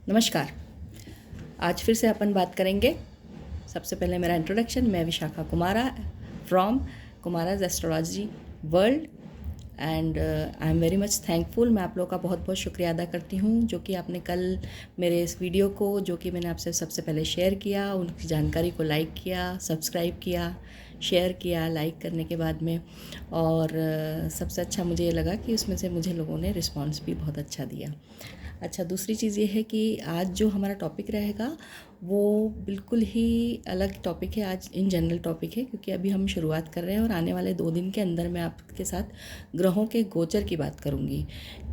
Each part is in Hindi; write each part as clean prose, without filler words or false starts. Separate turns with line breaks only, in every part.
नमस्कार। आज फिर से अपन बात करेंगे। सबसे पहले मेरा इंट्रोडक्शन, मैं Vishakha Kumara from Kumaras astrology world and I am very much thankful. मैं आप लोगों का बहुत बहुत शुक्रिया अदा करती हूँ जो कि आपने कल मेरे इस वीडियो को जो कि मैंने आपसे सबसे पहले शेयर किया, उनकी जानकारी को लाइक किया, सब्सक्राइब किया, शेयर किया लाइक करने के बाद में। और सबसे अच्छा मुझे ये लगा कि उसमें से मुझे लोगों ने रिस्पांस भी बहुत अच्छा दिया। अच्छा, दूसरी चीज़ ये है कि आज जो हमारा टॉपिक रहेगा वो बिल्कुल ही अलग टॉपिक है। आज इन जनरल टॉपिक है क्योंकि अभी हम शुरुआत कर रहे हैं और आने वाले 2 दिन के अंदर मैं आपके साथ ग्रहों के गोचर की बात करूँगी,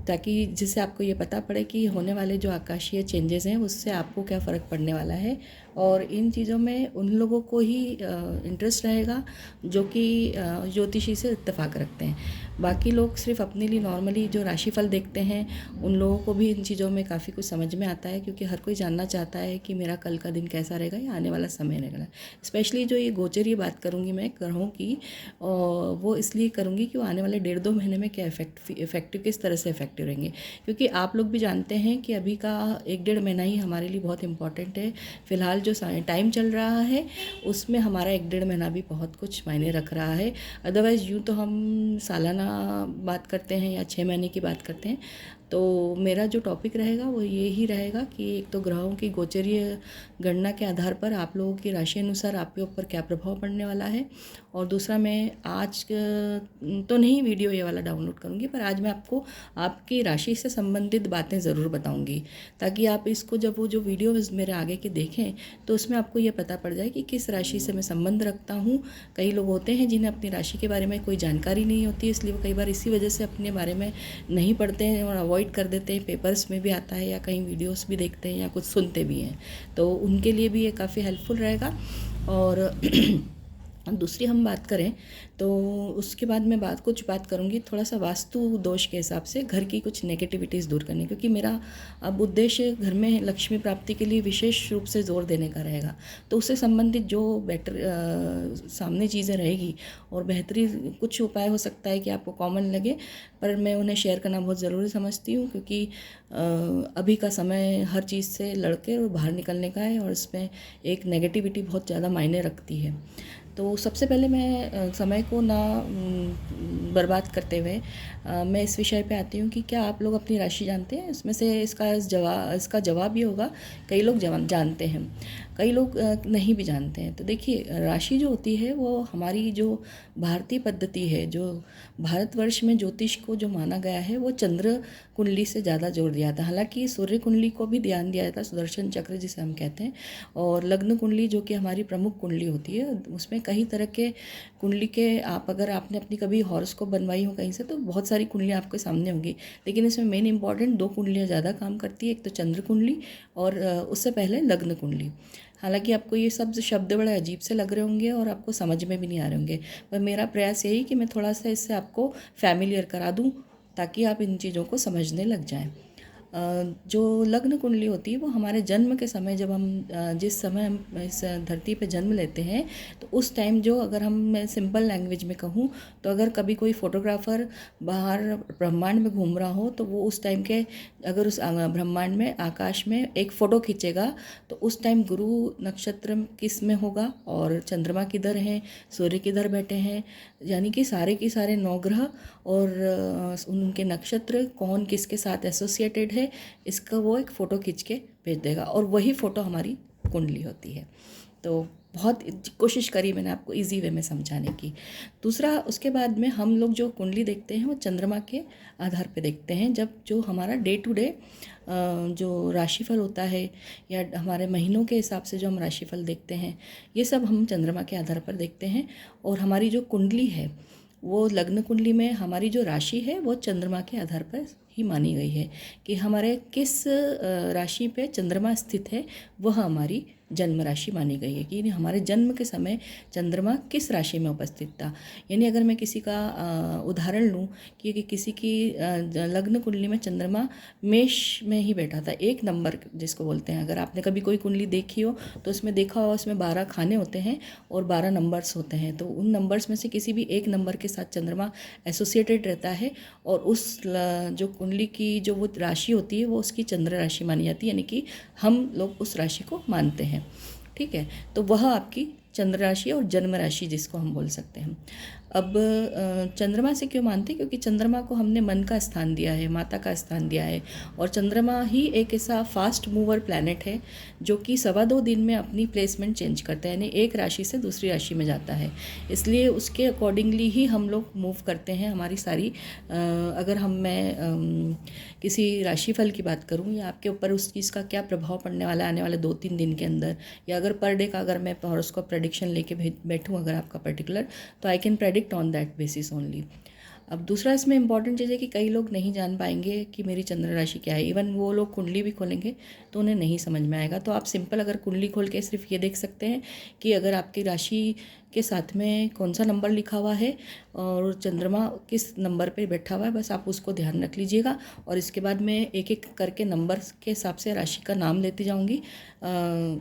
ताकि जिससे आपको ये पता पड़े कि होने वाले जो आकाशीय चेंजेस हैं उससे आपको क्या फ़र्क पड़ने वाला है। और इन चीज़ों में उन लोगों को ही इंटरेस्ट रहेगा जो कि ज्योतिषी से इत्तेफाक रखते हैं। बाकी लोग सिर्फ अपने लिए नॉर्मली जो राशिफल देखते हैं उन लोगों को भी इन चीज़ों में काफ़ी कुछ समझ में आता है, क्योंकि हर कोई जानना चाहता है कि मेरा कल का दिन कैसा रहेगा या आने वाला समय रहेगा। स्पेशली जो ये गोचर, ये बात करूँगी मैं ग्रहों की, और वो इसलिए करूँगी कि वो आने वाले 1.5-2 महीने में क्या इफेक्टिव किस तरह से इफेक्टिव रहेंगे। क्योंकि आप लोग भी जानते हैं कि अभी का 1-1.5 महीना ही हमारे लिए बहुत इंपॉर्टेंट है। फ़िलहाल जो टाइम चल रहा है उसमें हमारा 1-1.5 महीना भी बहुत कुछ मायने रख रहा है। अदरवाइज़ यूँ तो हम सालाना बात करते हैं या 6 महीने की बात करते हैं। तो मेरा जो टॉपिक रहेगा वो ये ही रहेगा कि एक तो ग्रहों की गोचरीय गणना के आधार पर आप लोगों की राशि अनुसार आपके ऊपर क्या प्रभाव पड़ने वाला है, और दूसरा मैं आज तो नहीं वीडियो ये वाला डाउनलोड करूँगी, पर आज मैं आपको आपकी राशि से संबंधित बातें ज़रूर बताऊँगी, ताकि आप इसको जब वो जो वीडियो मेरे आगे के देखें तो उसमें आपको ये पता पड़ जाए कि किस राशि से मैं संबंध रखता हूँ। कई लोग होते हैं जिन्हें अपनी राशि के बारे में कोई जानकारी नहीं होती, इसलिए वो कई बार इसी वजह से अपने बारे में नहीं पढ़ते हैं और अवॉइड कर देते हैं। पेपर्स में भी आता है या कहीं वीडियोस भी देखते हैं या कुछ सुनते भी हैं, तो उनके लिए भी ये काफ़ी हेल्पफुल रहेगा। और दूसरी हम बात करें तो उसके बाद मैं कुछ बात करूँगी थोड़ा सा वास्तु दोष के हिसाब से घर की कुछ नेगेटिविटीज़ दूर करने, क्योंकि मेरा अब उद्देश्य घर में लक्ष्मी प्राप्ति के लिए विशेष रूप से जोर देने का रहेगा। तो उससे संबंधित जो बेटर सामने चीज़ें रहेगी और बेहतरीन कुछ उपाय हो सकता है कि आपको कॉमन लगे, पर मैं उन्हें शेयर करना बहुत ज़रूरी समझती हूँ, क्योंकि अभी का समय हर चीज़ से लड़के और बाहर निकलने का है और इसमें एक नेगेटिविटी बहुत ज़्यादा मायने रखती है। तो सबसे पहले मैं समय को ना बर्बाद करते हुए मैं इस विषय पे आती हूँ कि क्या आप लोग अपनी राशि जानते हैं। इसमें से इसका जवाब ये होगा, कई लोग जानते हैं, कई लोग नहीं भी जानते हैं। तो देखिए, राशि जो होती है वो हमारी जो भारतीय पद्धति है, जो भारतवर्ष में ज्योतिष को जो माना गया है, वो चंद्र कुंडली से ज़्यादा जोर दिया था। हालांकि सूर्य कुंडली को भी ध्यान दिया जाता है, सुदर्शन चक्र जिसे हम कहते हैं, और लग्न कुंडली जो कि हमारी प्रमुख कुंडली होती है, उसमें कई तरह के कुंडली के अगर आपने अपनी कभी हॉरोस्कोप बनवाई हो कहीं से, तो बहुत सारी कुंडलियाँ आपके सामने होंगी, लेकिन इसमें मेन इंपॉर्टेंट 2 कुंडलियाँ ज़्यादा काम करती है। एक तो चंद्र कुंडली और उससे पहले लग्न कुंडली। हालांकि आपको ये सब शब्द बड़े अजीब से लग रहे होंगे और आपको समझ में भी नहीं आ रहे होंगे, पर मेरा प्रयास यही कि मैं थोड़ा सा इससे आपको फैमिलियर करा दूं, ताकि आप इन चीज़ों को समझने लग जाएं। जो लग्न कुंडली होती है वो हमारे जन्म के समय, जब हम जिस समय हम इस धरती पे जन्म लेते हैं, तो उस टाइम जो, अगर हम मैं सिंपल लैंग्वेज में कहूँ, तो अगर कभी कोई फोटोग्राफर बाहर ब्रह्मांड में घूम रहा हो तो वो उस टाइम के, अगर उस ब्रह्मांड में आकाश में एक फ़ोटो खींचेगा, तो उस टाइम गुरु नक्षत्र किस में होगा और चंद्रमा किधर हैं, सूर्य किधर बैठे हैं, यानी कि सारे के सारे 9 ग्रह और उनके नक्षत्र कौन किसके साथ एसोसिएटेड है, इसका वो एक फ़ोटो खींच के भेज देगा, और वही फ़ोटो हमारी कुंडली होती है। तो बहुत कोशिश करी मैंने आपको इजी वे में समझाने की। दूसरा, उसके बाद में हम लोग जो कुंडली देखते हैं वो चंद्रमा के आधार पे देखते हैं। जब जो हमारा डे टू डे जो राशिफल होता है, या हमारे महीनों के हिसाब से जो हम राशिफल देखते हैं, ये सब हम चंद्रमा के आधार पर देखते हैं। और हमारी जो कुंडली है, वो लग्न कुंडली में हमारी जो राशि है वो चंद्रमा के आधार पर ही मानी गई है, कि हमारे किस राशि पे चंद्रमा स्थित है वह हमारी जन्म राशि मानी गई है कि यानी हमारे जन्म के समय चंद्रमा किस राशि में उपस्थित था। यानी अगर मैं किसी का उदाहरण लूँ कि किसी की लग्न कुंडली में चंद्रमा मेष में ही बैठा था, 1 नंबर जिसको बोलते हैं, अगर आपने कभी कोई कुंडली देखी हो तो उसमें देखा हो उसमें 12 खाने होते हैं और 12 नंबर्स होते हैं, तो उन नंबर्स में से किसी भी 1 नंबर के साथ चंद्रमा एसोसिएटेड रहता है और उस जो कुंडली की जो वो राशि होती है वो उसकी चंद्र राशि मानी जाती है, यानी कि हम लोग उस राशि को मानते हैं। ठीक है, तो वह आपकी चंद्र राशि और जन्म राशि जिसको हम बोल सकते हैं। अब चंद्रमा से क्यों मानते हैं? क्योंकि चंद्रमा को हमने मन का स्थान दिया है, माता का स्थान दिया है, और चंद्रमा ही एक ऐसा फास्ट मूवर प्लैनेट है जो कि 2.25 दिन में अपनी प्लेसमेंट चेंज करता है, यानी एक राशि से दूसरी राशि में जाता है। इसलिए उसके अकॉर्डिंगली ही हम लोग मूव करते हैं। हमारी सारी अगर मैं किसी राशिफल की बात करूं या आपके ऊपर उस चीज़ का क्या प्रभाव पड़ने वाला है आने वाले 2-3 दिन के अंदर, या अगर पर डे का अगर मैं हॉरोस्कोप प्रेडिक्शन लेके बैठूं अगर आपका पर्टिकुलर, तो I can predict on that basis only. अब दूसरा इसमें इंपॉर्टेंट चीज़ है कि कई लोग नहीं जान पाएंगे कि मेरी चंद्र राशि क्या है। इवन वो लोग कुंडली भी खोलेंगे तो उन्हें नहीं समझ में आएगा। तो आप सिंपल अगर कुंडली खोल के सिर्फ ये देख सकते हैं कि अगर आपकी राशि के साथ में कौन सा नंबर लिखा हुआ है और चंद्रमा किस नंबर पे बैठा हुआ है, बस आप उसको ध्यान रख लीजिएगा। और इसके बाद मैं एक एक करके नंबर के हिसाब से राशि का नाम लेती जाऊँगी,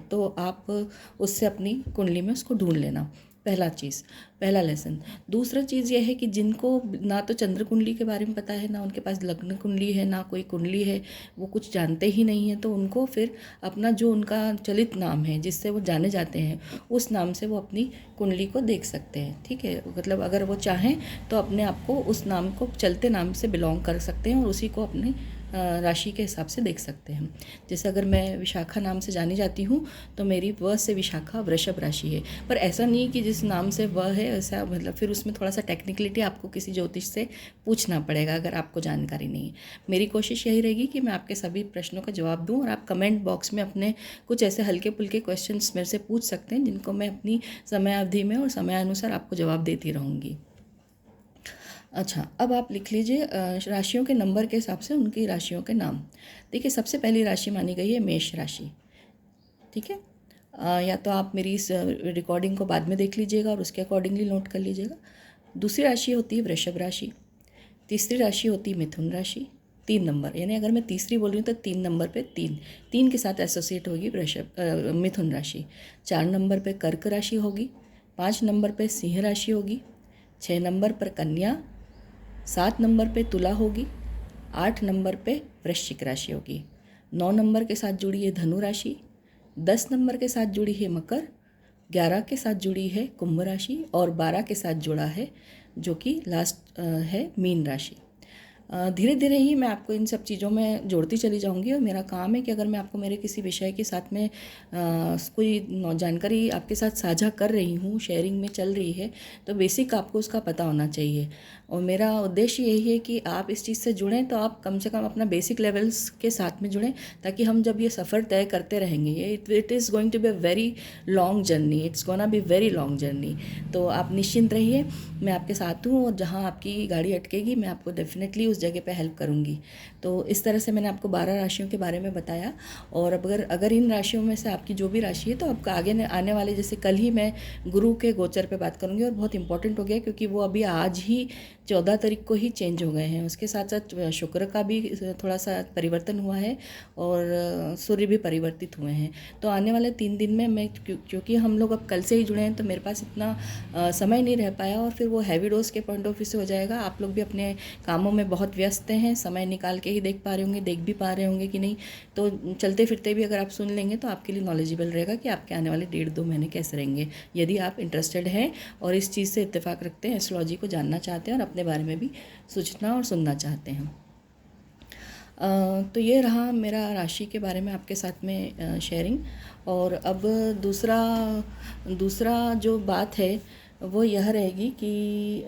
तो आप उससे अपनी कुंडली में उसको ढूंढ लेना। पहला लेसन। दूसरा चीज़ यह है कि जिनको ना तो चंद्र कुंडली के बारे में पता है, ना उनके पास लग्न कुंडली है, ना कोई कुंडली है, वो कुछ जानते ही नहीं है, तो उनको फिर अपना जो उनका चलित नाम है जिससे वो जाने जाते हैं उस नाम से वो अपनी कुंडली को देख सकते हैं। ठीक है, मतलब अगर वो चाहें तो अपने आप को उस नाम को चलते नाम से बिलोंग कर सकते हैं और उसी को अपनी राशि के हिसाब से देख सकते हैं। जैसे अगर मैं विशाखा नाम से जानी जाती हूँ तो मेरी व से विशाखा वृषभ राशि है, पर ऐसा नहीं कि जिस नाम से व है ऐसा, मतलब फिर उसमें थोड़ा सा टेक्निकलिटी आपको किसी ज्योतिष से पूछना पड़ेगा अगर आपको जानकारी नहीं है। मेरी कोशिश यही रहेगी कि मैं आपके सभी प्रश्नों का जवाब दूँ और आप कमेंट बॉक्स में अपने कुछ ऐसे हल्के फुल्के क्वेश्चंस मेरे से पूछ सकते हैं जिनको मैं अपनी समय अवधि में और समयानुसार आपको जवाब देती रहूँगी। अच्छा, अब आप लिख लीजिए राशियों के नंबर के हिसाब से उनकी राशियों के नाम। देखिए, सबसे पहली राशि मानी गई है मेष राशि। ठीक है, या तो आप मेरी इस रिकॉर्डिंग को बाद में देख लीजिएगा और उसके अकॉर्डिंगली नोट कर लीजिएगा। दूसरी राशि होती है वृषभ राशि। तीसरी राशि होती है मिथुन राशि, 3 नंबर, यानी अगर मैं तीसरी बोल रही हूँ तो 3 नंबर पे 3 के साथ एसोसिएट होगी मिथुन राशि। 4 नंबर पे कर्क राशि होगी, 5 नंबर पे सिंह राशि होगी, 6 नंबर पर कन्या, 7 नंबर पे तुला होगी, 8 नंबर पे वृश्चिक राशि होगी, 9 नंबर के साथ जुड़ी है धनु राशि, 10 नंबर के साथ जुड़ी है मकर, 11 के साथ जुड़ी है कुंभ राशि और 12 के साथ जुड़ा है जो कि लास्ट है मीन राशि। धीरे धीरे ही मैं आपको इन सब चीज़ों में जोड़ती चली जाऊंगी और मेरा काम है कि अगर मैं आपको मेरे किसी विषय के साथ में कोई जानकारी आपके साथ साझा कर रही हूँ, शेयरिंग में चल रही है, तो बेसिक आपको उसका पता होना चाहिए। और मेरा उद्देश्य यही है कि आप इस चीज़ से जुड़ें तो आप कम से कम अपना बेसिक लेवल्स के साथ में जुड़ें, ताकि हम जब ये सफ़र तय करते रहेंगे, it is going to be a very long journey, it's gonna be very long journey. तो आप निश्चिंत रहिए, मैं आपके साथ हूँ और जहाँ आपकी गाड़ी अटकेगी मैं आपको डेफिनेटली उस जगह पे हेल्प करूँगी। तो इस तरह से मैंने आपको 12 राशियों के बारे में बताया। और अगर इन राशियों में से आपकी जो भी राशि है तो आपका आगे आने वाले, जैसे कल ही मैं गुरु के गोचर पे बात करूँगी और बहुत इंपॉर्टेंट हो गया क्योंकि वो अभी आज ही 14 तारीख को ही चेंज हो गए हैं। उसके साथ साथ शुक्र का भी थोड़ा सा परिवर्तन हुआ है और सूर्य भी परिवर्तित हुए हैं। तो आने वाले 3 दिन में मैं, क्योंकि हम लोग अब कल से ही जुड़े हैं तो मेरे पास इतना समय नहीं रह पाया और फिर वो हैवी डोज के पॉइंट ऑफ व्यू से हो जाएगा। आप लोग भी अपने कामों में बहुत व्यस्त हैं, समय निकाल के ही देख पा रहे होंगे, देख भी पा रहे होंगे कि नहीं। तो चलते फिरते भी अगर आप सुन लेंगे तो आपके लिए नॉलेजेबल रहेगा कि आपके आने वाले 1.5-2 महीने कैसे रहेंगे, यदि आप इंटरेस्टेड हैं और इस चीज़ से इत्तेफाक रखते हैं, एस्ट्रोलॉजी को जानना चाहते हैं और अपने बारे में भी सोचना और सुनना चाहते हैं। तो ये रहा मेरा राशि के बारे में आपके साथ में शेयरिंग। और अब दूसरा जो बात है वो यह रहेगी कि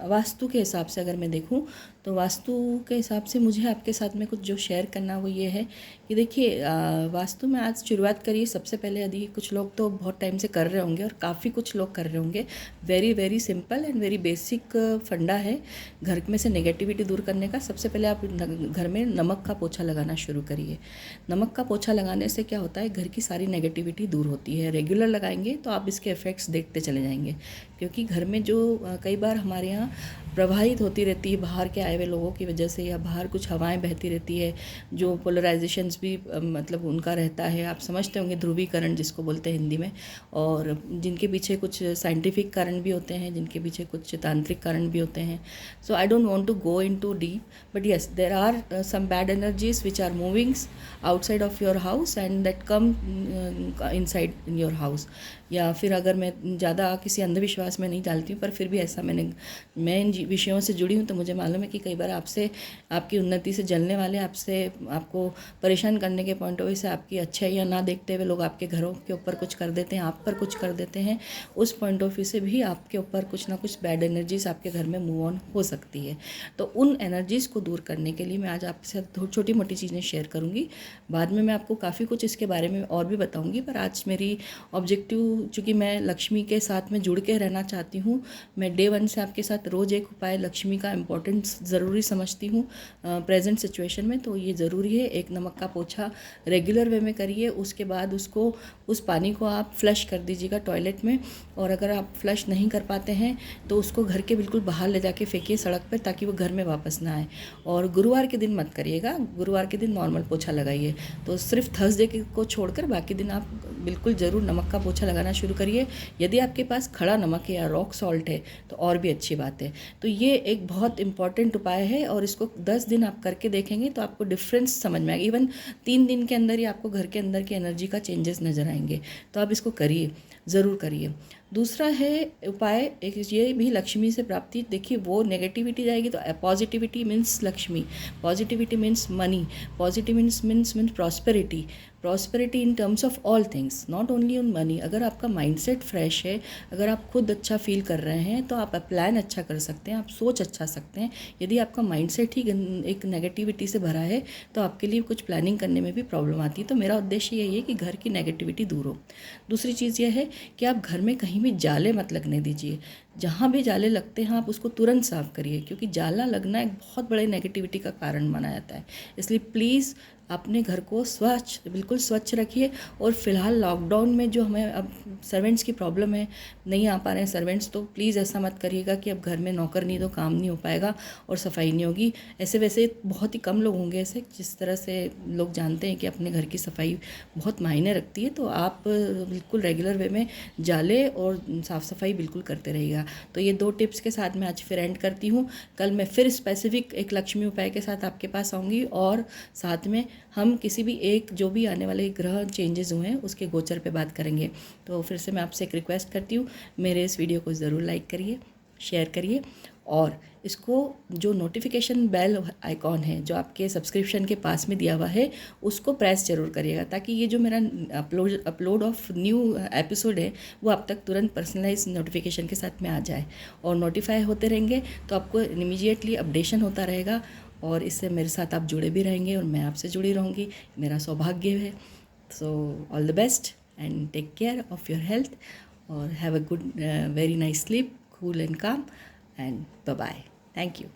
वास्तु के हिसाब से अगर मैं देखूं तो वास्तु के हिसाब से मुझे आपके साथ में कुछ जो शेयर करना वो ये है कि देखिए वास्तु में आज शुरुआत करिए। सबसे पहले यदि कुछ लोग तो बहुत टाइम से कर रहे होंगे और काफ़ी कुछ लोग कर रहे होंगे। Very very simple and very basic फंडा है घर में से नेगेटिविटी दूर करने का। सबसे पहले आप घर में नमक का पोछा लगाना शुरू करिए। नमक का पोछा लगाने से क्या होता है, घर की सारी नेगेटिविटी दूर होती है। रेगुलर लगाएंगे तो आप इसके इफ़ेक्ट्स देखते चले जाएंगे, क्योंकि घर में जो कई बार हमारे यहाँ प्रवाहित होती रहती है बाहर के आए हुए लोगों की वजह से, या बाहर कुछ हवाएं बहती रहती है, जो पोलराइजेशंस भी मतलब उनका रहता है। आप समझते होंगे ध्रुवीकरण जिसको बोलते हैं हिंदी में, और जिनके पीछे कुछ साइंटिफिक कारण भी होते हैं, जिनके पीछे कुछ तांत्रिक कारण भी होते हैं। So I don't want to go into deep, but yes there are some bad energies which are movings outside of your house and that come inside in your house. या फिर अगर मैं ज़्यादा किसी अंधविश्वास में नहीं डालती हूँ, पर फिर भी ऐसा मैं इन विषयों से जुड़ी हूँ तो मुझे मालूम है कि कई बार आपसे, आपकी उन्नति से जलने वाले, आपको परेशान करने के पॉइंट ऑफ व्यू से आपकी अच्छाइयाँ ना देखते हुए लोग आपके घरों के ऊपर कुछ कर देते हैं, आप पर कुछ कर देते हैं। उस पॉइंट ऑफ व्यू से भी आपके ऊपर कुछ ना कुछ बैड एनर्जीज आपके घर में मूव ऑन हो सकती है। तो उन एनर्जीज़ को दूर करने के लिए मैं आज आपके साथ छोटी मोटी चीज़ें शेयर करूँगी। बाद में मैं आपको काफ़ी कुछ इसके बारे में और भी बताऊँगी, पर आज मेरी ऑब्जेक्टिव, चूँकि मैं लक्ष्मी के साथ में जुड़ के रहना चाहती हूँ, मैं डे 1 से आपके साथ रोज़ एक उपाय लक्ष्मी का इम्पोर्टेंस ज़रूरी समझती हूँ प्रेजेंट सिचुएशन में। तो ये ज़रूरी है, एक नमक का पोछा रेगुलर वे में करिए। उसके बाद उस पानी को आप फ्लश कर दीजिएगा टॉयलेट में, और अगर आप फ्लश नहीं कर पाते हैं तो उसको घर के बिल्कुल बाहर ले जाके फेंकिए सड़क पर, ताकि वो घर में वापस ना आए। और गुरुवार के दिन मत करिएगा, गुरुवार के दिन नॉर्मल पोछा लगाइए। तो सिर्फ थर्सडे को छोड़कर बाकी दिन आप बिल्कुल ज़रूर नमक का पोछा लगाना शुरू करिए। यदि आपके पास खड़ा नमक है या रॉक सॉल्ट है तो और भी अच्छी बात है। तो ये एक बहुत इंपॉर्टेंट उपाय है, और इसको 10 दिन आप करके देखेंगे तो आपको डिफरेंस समझ में आएगा। इवन 3 दिन के अंदर ही आपको घर के अंदर की एनर्जी का चेंजेस नज़र आएंगे। तो आप इसको करिए, ज़रूर करिए। दूसरा है उपाय, एक ये भी लक्ष्मी से प्राप्ति। देखिए, वो नेगेटिविटी जाएगी तो positivity means Lakshmi, positivity means money, positive means prosperity in terms of all things, not only on money. अगर आपका माइंडसेट फ्रेश है, अगर आप खुद अच्छा फील कर रहे हैं तो आप प्लान अच्छा कर सकते हैं, आप सोच अच्छा सकते हैं। यदि आपका माइंडसेट ही एक नेगेटिविटी से भरा है तो आपके लिए कुछ प्लानिंग करने में भी प्रॉब्लम आती है। तो मेरा उद्देश्य यही है कि घर की नेगेटिविटी दूर हो। दूसरी चीज़ यह है कि आप घर में कहीं भी जाले मत लगने दीजिए। जहाँ भी जाले लगते हैं आप उसको तुरंत साफ़ करिए, क्योंकि जाला लगना एक बहुत बड़े नेगेटिविटी का कारण माना जाता है। इसलिए प्लीज़ अपने घर को बिल्कुल स्वच्छ रखिए। और फिलहाल लॉकडाउन में जो हमें अब सर्वेंट्स की प्रॉब्लम है, नहीं आ पा रहे हैं सर्वेंट्स, तो प्लीज़ ऐसा मत करिएगा कि अब घर में नौकर नहीं तो काम नहीं हो पाएगा और सफाई नहीं होगी। ऐसे वैसे बहुत ही कम लोग होंगे ऐसे, जिस तरह से लोग जानते हैं कि अपने घर की सफाई बहुत मायने रखती है। तो आप बिल्कुल रेगुलर वे में जाले और साफ़ सफाई बिल्कुल करते रहिएगा। तो ये 2 टिप्स के साथ मैं आज फिर एंड करती हूँ। कल मैं फिर स्पेसिफिक एक लक्ष्मी उपाय के साथ आपके पास आऊँगी, और साथ में हम किसी भी एक जो भी आने वाले ग्रह चेंजेस हुए हैं उसके गोचर पे बात करेंगे। तो फिर से मैं आपसे एक रिक्वेस्ट करती हूँ, मेरे इस वीडियो को ज़रूर लाइक करिए, शेयर करिए, और इसको जो नोटिफिकेशन बेल आइकॉन है जो आपके सब्सक्रिप्शन के पास में दिया हुआ है उसको प्रेस जरूर करिएगा, ताकि ये जो मेरा अपलोड ऑफ न्यू एपिसोड है वो आप तक तुरंत पर्सनलाइज नोटिफिकेशन के साथ में आ जाए, और नोटिफाई होते रहेंगे तो आपको इमीडिएटली अपडेशन होता रहेगा, और इससे मेरे साथ आप जुड़े भी रहेंगे और मैं आपसे जुड़ी रहूँगी। मेरा सौभाग्य है। So all the best and take care of your health, और have a good very nice sleep, cool and calm, and bye bye. Thank you.